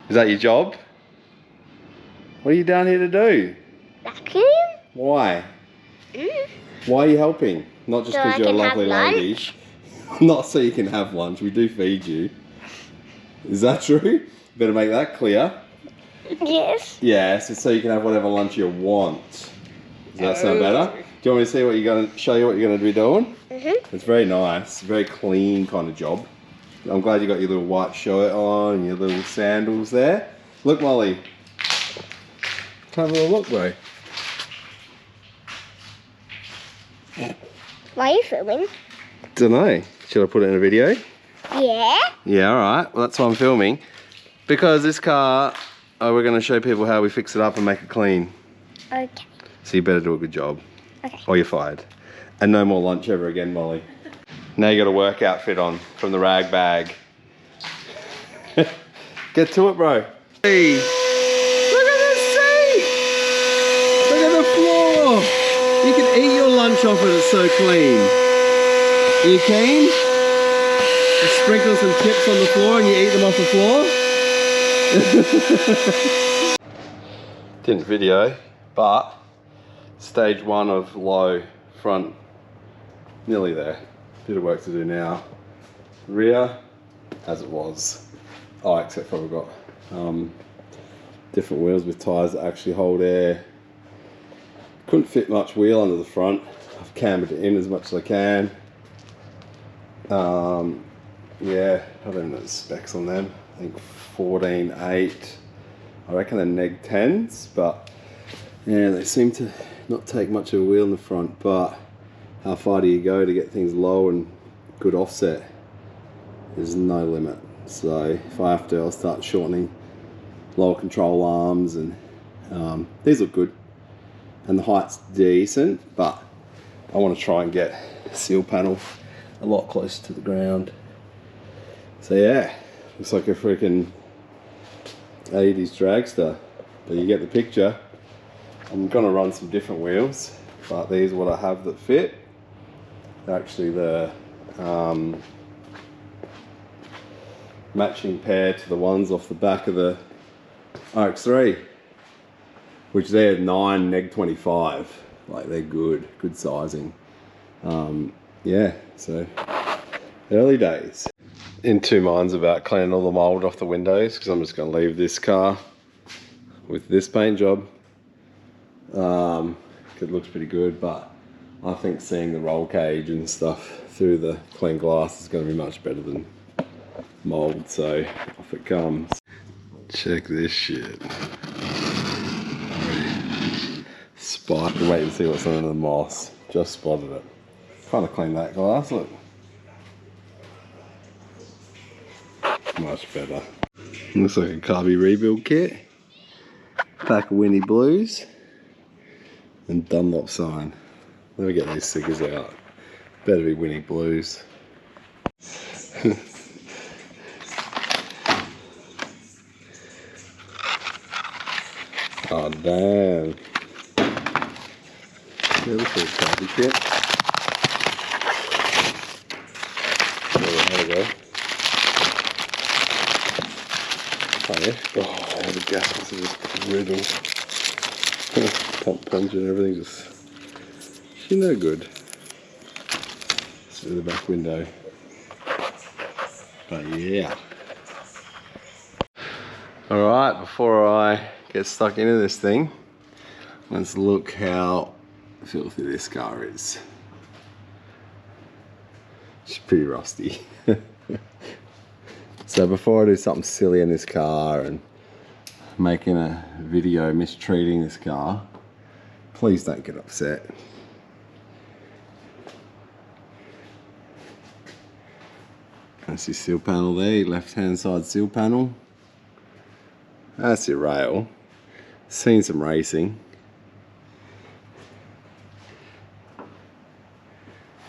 Is that your job? What are you down here to do? Vacuum? Why? Why are you helping? Not just because you're a lovely lady. Not so you can have lunch. We do feed you. Is that true? Better make that clear. Yes. Yes, it's so you can have whatever lunch you want. Does that sound better? Do you want me to see what you're going to show you what you're going to be doing? It's very nice, very clean kind of job. I'm glad you got your little white shirt on and your little sandals there. Look, Molly. Have a little look, bro. Why are you filming? Don't know. Should I put it in a video? Yeah. Yeah, alright. Well, that's why I'm filming. Because this car, we're going to show people how we fix it up and make it clean. Okay. So you better do a good job. Okay. Or you're fired. And no more lunch ever again, Molly. Now you got a work outfit on from the rag bag. Get to it, bro. Hey. Look at the seat. Look at the floor. You can eat your lunch off it, it's so clean. Are you keen? You sprinkle some chips on the floor and you eat them off the floor? Didn't video, but stage 1 of low front, nearly there. Bit of work to do now. Rear, as it was. Oh, except for we've got different wheels with tyres that actually hold air. Couldn't fit much wheel under the front. I've cambered it in as much as I can. Yeah, I don't know the specs on them. I think 14.8. I reckon they're neg 10s, but yeah, they seem to not take much of a wheel in the front. But how far do you go to get things low and good offset? There's no limit. So if I have to, I'll start shortening lower control arms, and these look good. And the height's decent, but I want to try and get the seal panel a lot closer to the ground. So yeah, looks like a freaking 80s dragster, but you get the picture. I'm gonna run some different wheels, but these are what I have that fit. They're actually the matching pair to the ones off the back of the RX4, which they're 9 neg 25. Like, they're good sizing. Yeah, so early days. In two minds about cleaning all the mold off the windows, because I'm just going to leave this car with this paint job. It looks pretty good, but I think seeing the roll cage and stuff through the clean glass is going to be much better than mold. So off it comes. Check this shit. Spot. Wait and see what's under the moss. Just spotted it. Trying to clean that glass. Look. Much better. Looks like a carby rebuild kit. Pack of Winnie Blues. And Dunlop sign. Let me get these stickers out. Better be Winnie Blues. Oh damn. Yeah, looks like a carby kit. There we go. Oh yeah. Oh, the gaskets are just riddled. Pump punch and everything just, she's no good. Through the back window. But yeah. Alright, before I get stuck into this thing, let's look how filthy this car is. It's pretty rusty. So before I do something silly in this car and making a video mistreating this car, please don't get upset. That's your seal panel there, your left hand side seal panel. That's your rail. Seen some racing.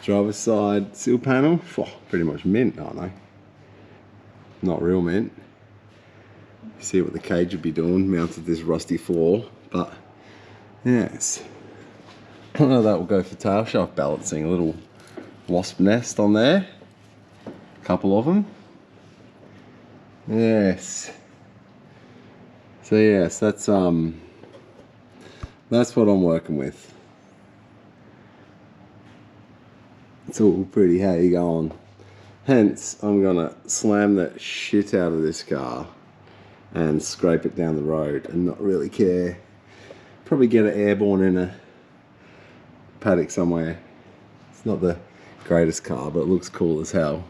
Driver's side seal panel, oh, pretty much mint, aren't they? Not real mint. See what the cage would be doing, mounted this rusty floor, but yes. I don't know, that will go for tail shaft balancing. A little wasp nest on there. A couple of them. Yes. So yes, that's what I'm working with. It's all pretty how you going. Hence, I'm gonna slam the shit out of this car and scrape it down the road and not really care. Probably get it airborne in a paddock somewhere. It's not the greatest car, but it looks cool as hell.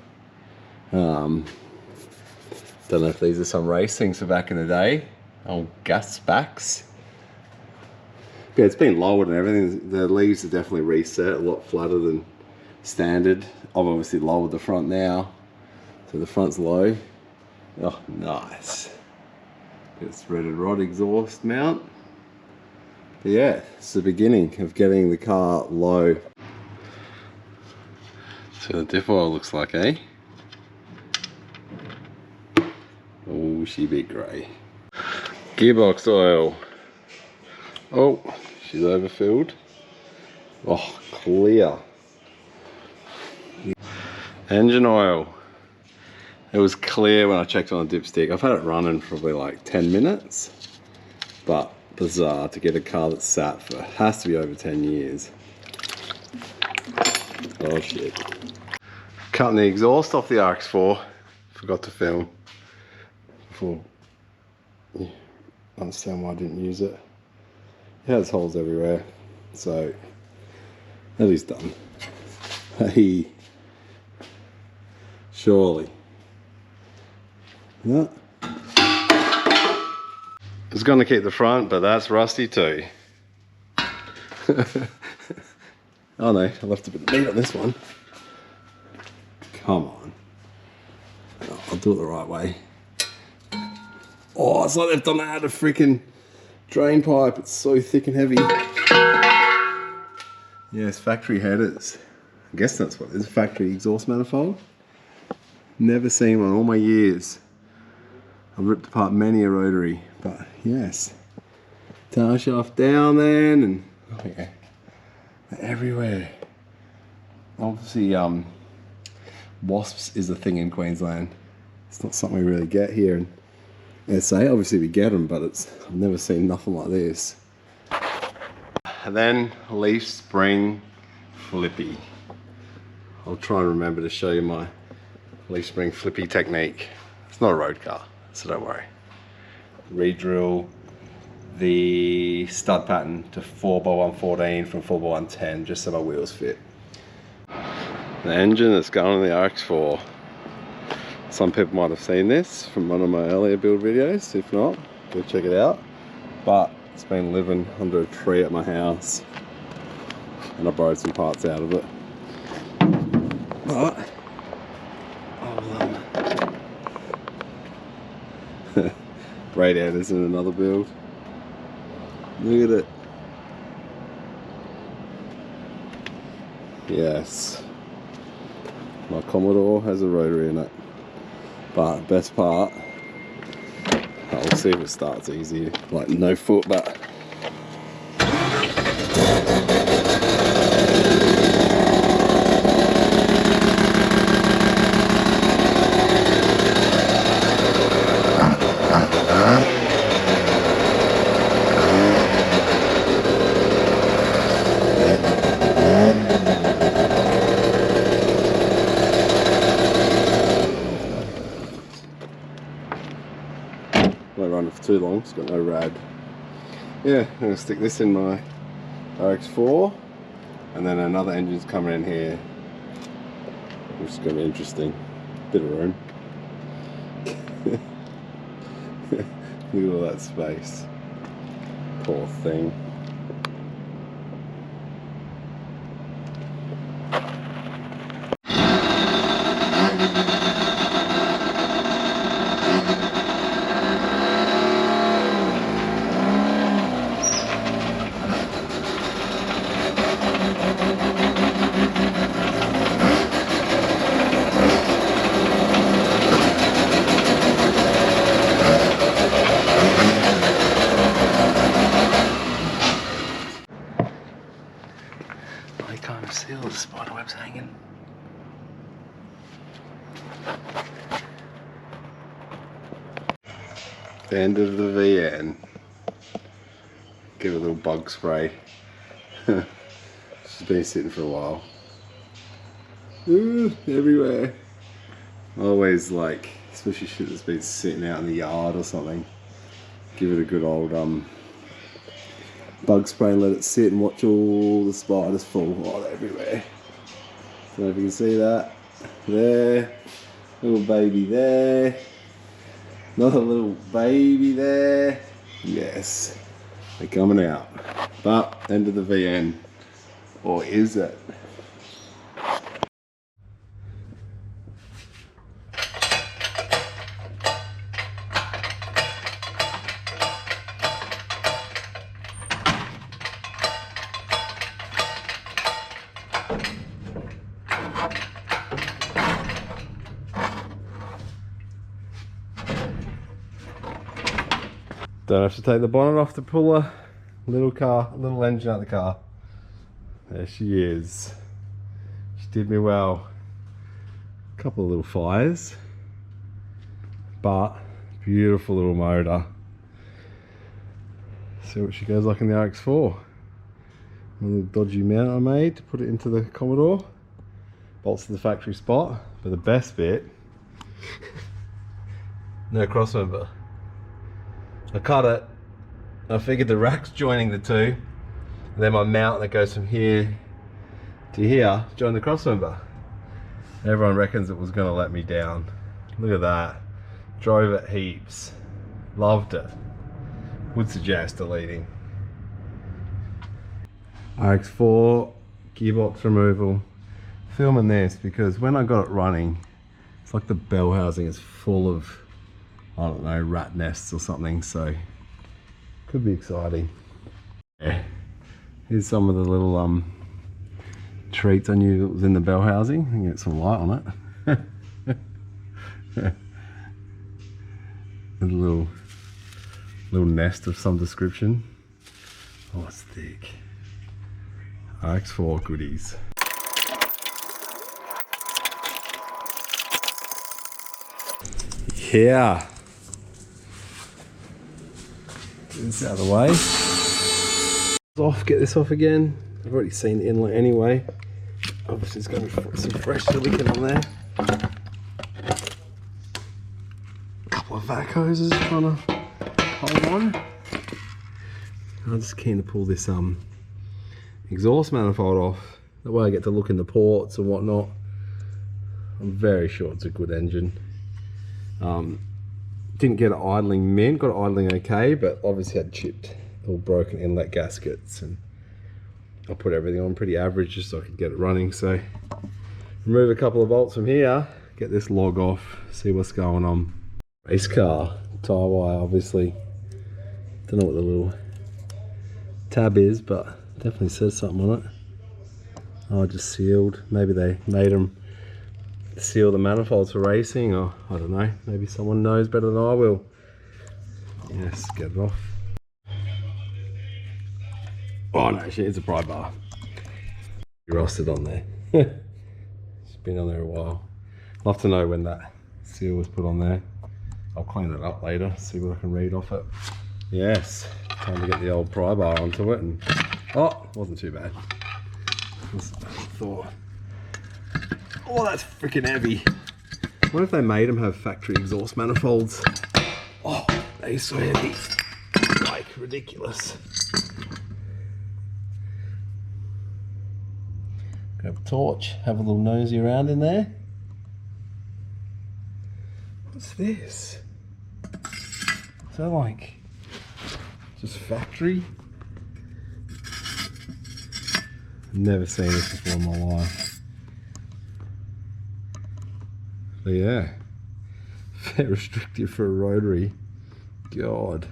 Don't know if these are some race things for back in the day. Old gas backs. Yeah, it's been lowered and everything. The leaves are definitely reset, a lot flatter than standard. I've obviously lowered the front now, so the front's low. Oh, nice. Got this threaded rod exhaust mount. But yeah, it's the beginning of getting the car low. So the diff oil looks like, eh? Oh, she bit grey. Gearbox oil. Oh, she's overfilled. Oh, clear. Engine oil. It was clear when I checked on the dipstick. I've had it running for probably like 10 minutes. But bizarre to get a car that's sat for, has to be over 10 years. Oh shit. Cutting the exhaust off the RX4. Forgot to film. Before you understand why I didn't use it. It has holes everywhere. So that is done. Hey. Surely. Yeah. It's going to keep the front, but that's rusty too. Oh no, I left a bit of meat on this one. Come on. Oh, I'll do it the right way. Oh, it's like they've done out of freaking drain pipe. It's so thick and heavy. Yes, factory headers. I guess that's what it is, factory exhaust manifold. Never seen one all my years. I've ripped apart many a Rotary, but yes. Tail shaft down then, and oh yeah, they're everywhere. Obviously, wasps is a thing in Queensland. It's not something we really get here in SA. Obviously we get them, but I've never seen nothing like this. And then leaf spring flippy. I'll try and remember to show you my leaf spring flippy technique. It's not a road car, so don't worry. Re-drill the stud pattern to 4x114 from 4x110 just so my wheels fit. The engine that's going on the RX4. Some people might have seen this from one of my earlier build videos. If not, go check it out. But it's been living under a tree at my house and I borrowed some parts out of it. But radiators in another build. Look at it. Yes. My Commodore has a rotary in it. But best part, I'll see if it starts easy. Like no foot, but won't run it for too long, it's got no rad. Yeah, I'm going to stick this in my RX4 and then another engine's coming in here, which is going to be interesting. Bit of room. Look at all that space. Poor thing. I can't see all the spider webs hanging. The end of the VN. Give it a little bug spray. She's been sitting for a while. Ooh, everywhere. Always like, especially shit that's been sitting out in the yard or something. Give it a good old bug spray and let it sit and watch all the spiders fall. Oh, they're everywhere. Don't know if you can see that. There. Little baby there. Another little baby there. Yes. They're coming out. But, end of the VN. Or is it? Don't have to take the bonnet off to pull a little engine out of the car. There she is. She did me well. A couple of little fires, but beautiful little motor. See what she goes like in the RX4. A little dodgy mount I made to put it into the Commodore. Bolts to the factory spot, but the best bit, no crossmember. I cut it, I figured the rack's joining the two, and then my mount that goes from here to here joined the crossmember. Everyone reckons it was going to let me down. Look at that. Drove it heaps. Loved it. Would suggest deleting. RX4 gearbox removal. Filming this because when I got it running, it's like the bell housing is full of, I don't know, rat nests or something, so could be exciting. Yeah. Here's some of the little treats I knew that was in the bell housing. I can get some light on it. A little nest of some description. Oh, it's thick. RX4 goodies. Yeah. Get this out of the way. Get this off again. I've already seen the inlet anyway. Obviously there's going to be some fresh silicone on there. A couple of vac hoses trying to hold on. I'm just keen to pull this exhaust manifold off. That way I get to look in the ports and whatnot. I'm very sure it's a good engine. Didn't get it idling mint, got it idling okay, but obviously had chipped or broken inlet gaskets, and I put everything on pretty average just so I could get it running. So remove a couple of bolts from here, get this log off, see what's going on. Race car, tie wire obviously. Don't know what the little tab is, but definitely says something on it. Oh, just sealed. Maybe they made them seal the manifolds for racing, or I don't know, maybe someone knows better than I will. Yes, get it off. Oh no, shit, it's a pry bar. Rusted on there. It's been on there a while. I'll have to know when that seal was put on there. I'll clean it up later, see what I can read off it. Yes, time to get the old pry bar onto it, and oh, wasn't too bad. Wasn't bad, I thought. Oh, that's freaking heavy. What if they made them have factory exhaust manifolds? Oh, they're so heavy. Like, ridiculous. Grab a torch, have a little nosy around in there. What's this? Is that like just factory? I've never seen this before in my life. But yeah, very restrictive for a rotary. God.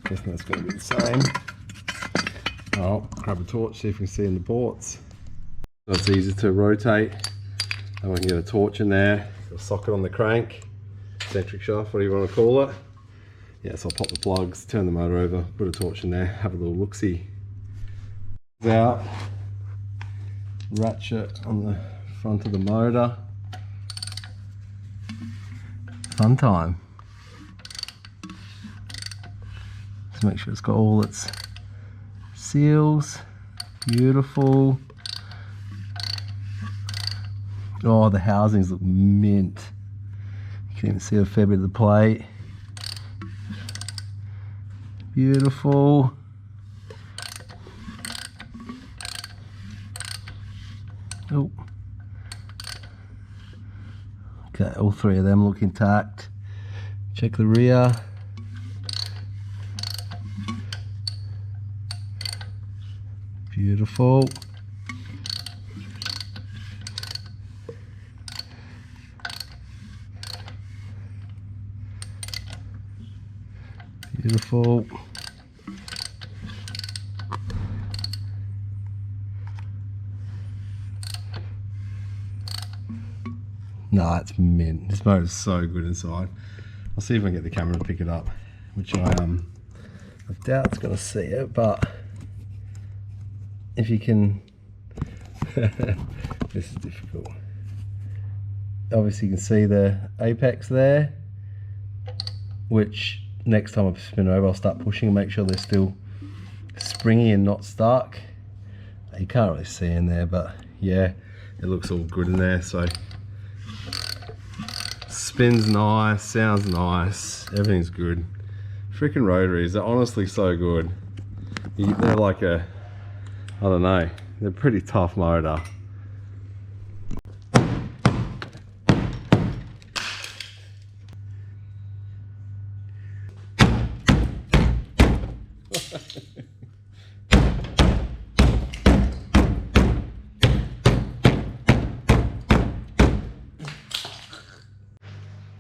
Guessing that's going to be the same. Oh, grab a torch, see if we can see in the ports. So it's easy to rotate. And we can get a torch in there. Got a socket on the crank, centric shaft, whatever you want to call it. Yeah, so I'll pop the plugs, turn the motor over, put a torch in there, have a little look-see. Out. Ratchet on the front of the motor. Fun time. Just make sure it's got all its seals. Beautiful. Oh, the housings look mint. You can even see a fair bit of the plate. Beautiful. Oh. Okay, all three of them look intact. Check the rear. Beautiful. Beautiful. Nah, it's mint. This motor is so good inside. I'll see if I can get the camera to pick it up, which I doubt it's gonna see it, but if you can, this is difficult. Obviously you can see the apex there, which next time I spin over I'll start pushing and make sure they're still springy and not stuck. You can't really see in there, but yeah, it looks all good in there. So spins nice, sounds nice, everything's good. Freaking Rotaries, they're honestly so good. They're like a, I don't know, they're a pretty tough motor.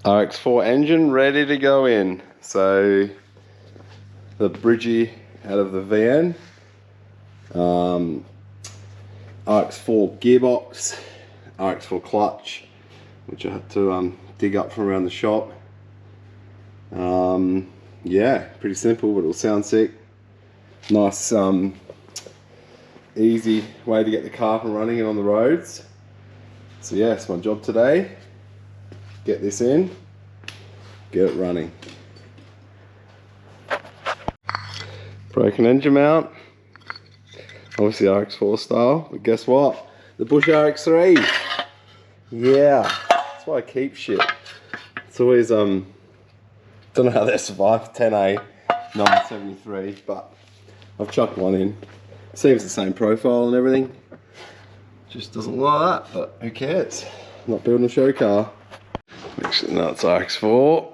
RX4 engine ready to go in. So the bridgie out of the VN, RX4 gearbox, RX4 clutch, which I had to dig up from around the shop. Yeah, pretty simple, but it'll sound sick. Nice, easy way to get the car up and running and on the roads. So yeah, it's my job today. Get this in, get it running. Broken engine mount, obviously RX4 style, but guess what? The Bush RX3. Yeah, that's why I keep shit. It's always, don't know how they survive 10A 973, but I've chucked one in. Seems the same profile and everything. Just doesn't like that, but who cares? I'm not building a show car. Actually, no, it's RX4.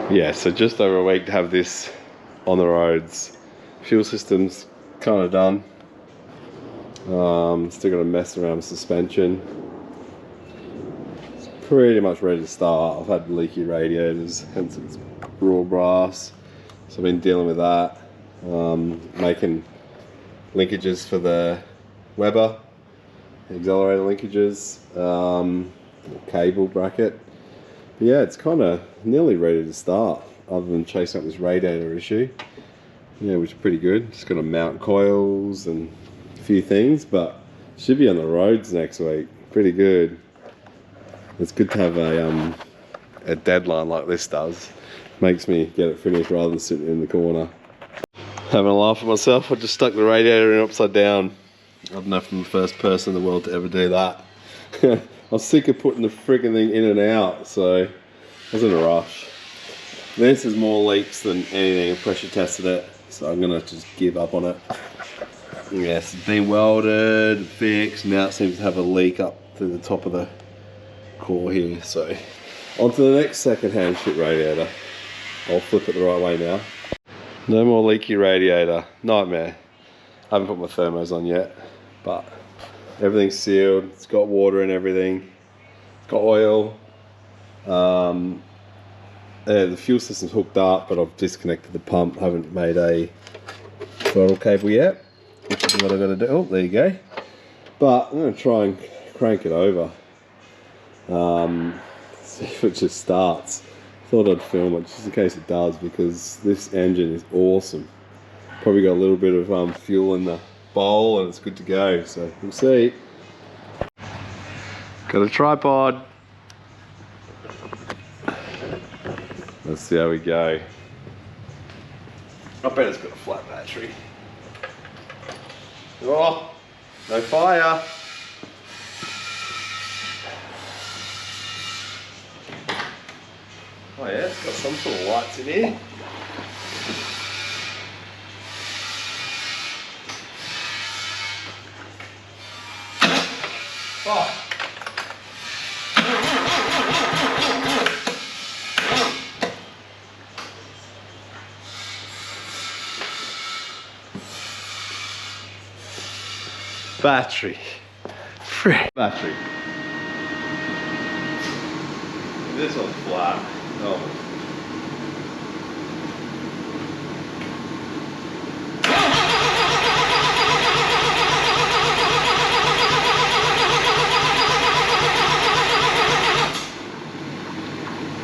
Yeah, so just over a week to have this on the roads. Fuel system's kind of done. Still got to mess around with suspension. It's pretty much ready to start. I've had leaky radiators, hence it's raw brass. So I've been dealing with that. Making linkages for the Weber, accelerator linkages, cable bracket. But yeah, it's kind of nearly ready to start, other than chasing up this radiator issue. Yeah, which is pretty good. Just got to mount coils and a few things, but should be on the roads next week. Pretty good. It's good to have a deadline like this does. Makes me get it finished rather than sitting in the corner. Having a laugh at myself, I just stuck the radiator in upside down. I don't know if I'm the first person in the world to ever do that. I was sick of putting the friggin' thing in and out, so I was in a rush. This is more leaks than anything. I pressure tested it, so I'm gonna just give up on it. Yes, it's been welded, fixed, now it seems to have a leak up to the top of the core here, so on to the next second-hand shit radiator. I'll flip it the right way now. No more leaky radiator, nightmare. I haven't put my thermos on yet, but everything's sealed. It's got water and everything. It's got oil. The fuel system's hooked up, but I've disconnected the pump. Haven't made a throttle cable yet, which is what I've got to do. Oh, there you go. But I'm going to try and crank it over. See if it just starts. Thought I'd film it just in case it does, because this engine is awesome. Probably got a little bit of fuel in the bowl and it's good to go. So we'll see. Got a tripod. Let's see how we go. I bet it's got a flat battery. Oh, no fire. Oh yeah, it's got some sort of lights in here. Oh. Battery. Frick. Battery. This one's flat. Oh.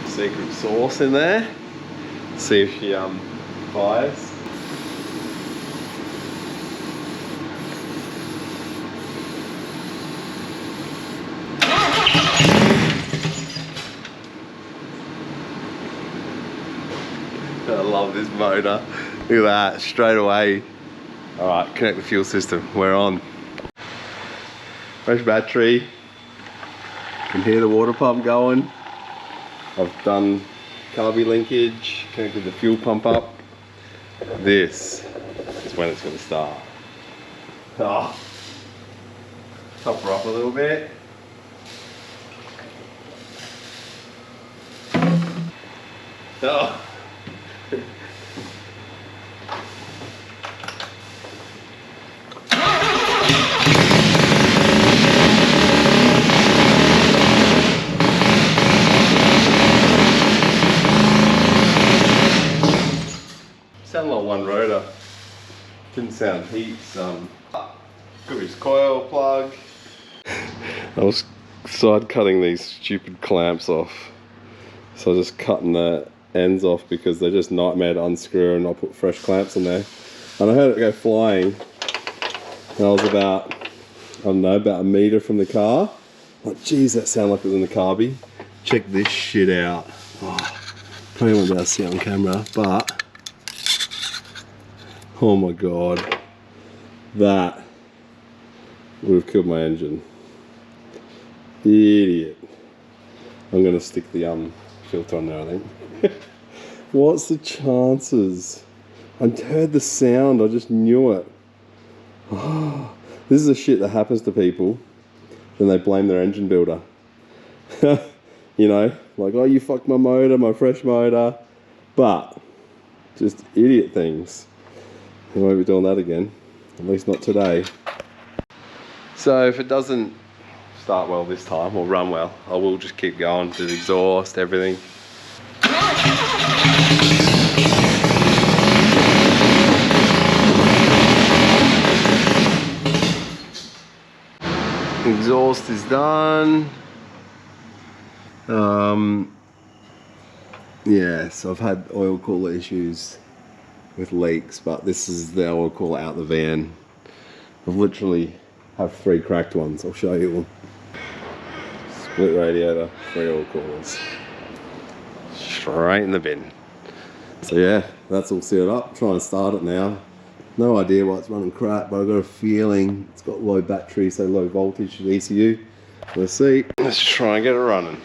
Secret sauce in there. See if she fires. I love this motor. Look at that, straight away. Alright, connect the fuel system. We're on. Fresh battery. Can hear the water pump going. I've done carby linkage, connected the fuel pump up. This is when it's going to start. Oh. Top her up a little bit. Oh. Sound like one rotor. Didn't sound heaps. Could be his coil plug. I was side cutting these stupid clamps off. So I was just cutting the ends off because they're just nightmare to unscrew, and I'll put fresh clamps on there. And I heard it go flying. And I was about, I don't know, about a metre from the car. Like, geez, that sounded like it was in the carby. Check this shit out. Oh, probably won't be able to see it on camera, but oh my god, that would have killed my engine. Idiot. I'm gonna stick the filter on there, I think. What's the chances? I heard the sound, I just knew it. Oh, this is the shit that happens to people, then they blame their engine builder. You know, like, oh, you fucked my motor, my fresh motor. But, just idiot things. I won't be doing that again, at least not today. So if it doesn't start well this time, or run well, I will just keep going to the exhaust, everything. Exhaust is done. Yeah, so I've had oil cooler issues with leaks, but this is the oil cooler out the van. I've literally have 3 cracked ones. I'll show you them. Split radiator, 3 oil coolers. Straight in the bin. So yeah, that's all sealed up. Trying to start it now. No idea why it's running crap, but I've got a feeling it's got low battery, so low voltage to the ECU. Let's see. Let's try and get it running.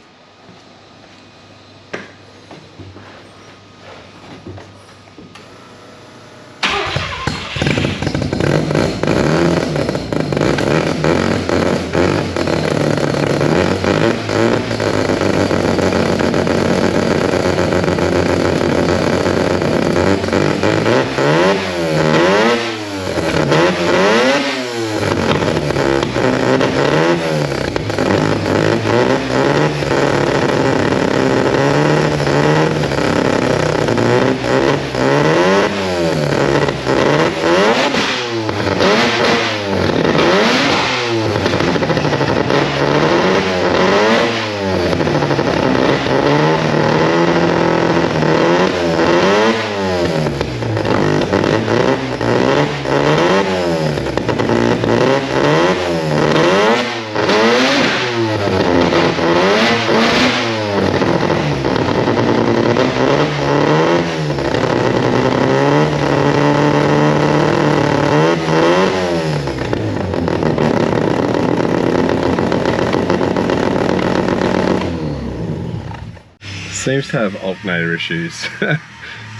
seems to have alternator issues.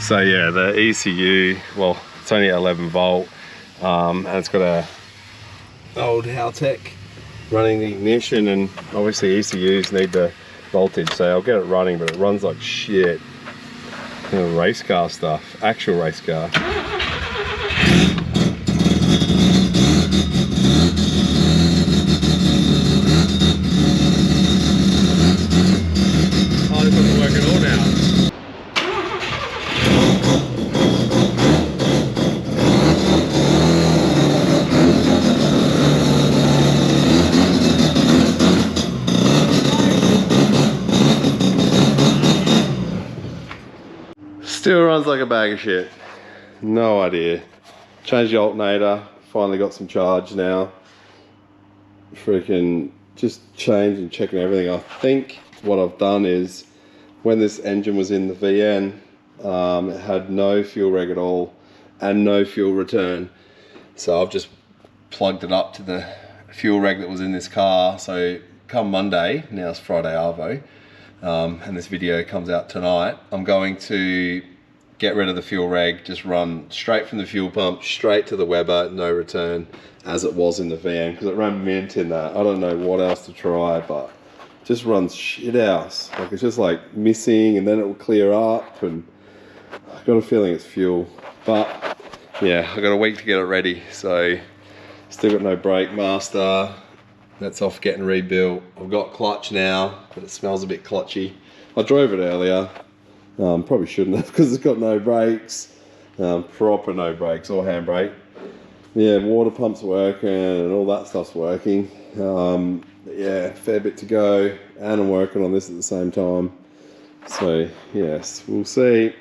So yeah, the ECU, well, it's only 11 volt, and it's got a old Haltech running the ignition, and obviously ECUs need the voltage, so I'll get it running, but it runs like shit. You know, race car stuff, actual race car. Oh, this doesn't work at all now. Still runs like a bag of shit. No idea. Changed the alternator, finally got some charge now. Freaking just changing, checking everything. I think what I've done is, when this engine was in the VN, it had no fuel reg at all and no fuel return. So I've just plugged it up to the fuel reg that was in this car. So come Monday, now it's Friday Arvo, and this video comes out tonight, I'm going to get rid of the fuel reg, just run straight from the fuel pump, straight to the Weber, no return, as it was in the VN, because it ran mint in that. I don't know what else to try, but just runs shit house. Like, it's just like missing, and then it will clear up, and I've got a feeling it's fuel. But yeah, I've got a week to get it ready, so still got no brake master. That's off getting rebuilt. I've got clutch now, but it smells a bit clutchy. I drove it earlier. Probably shouldn't have, because it's got no brakes. Proper no brakes or handbrake. Yeah, water pump's working and all that stuff's working. Yeah, fair bit to go, and I'm working on this at the same time. So yes, we'll see.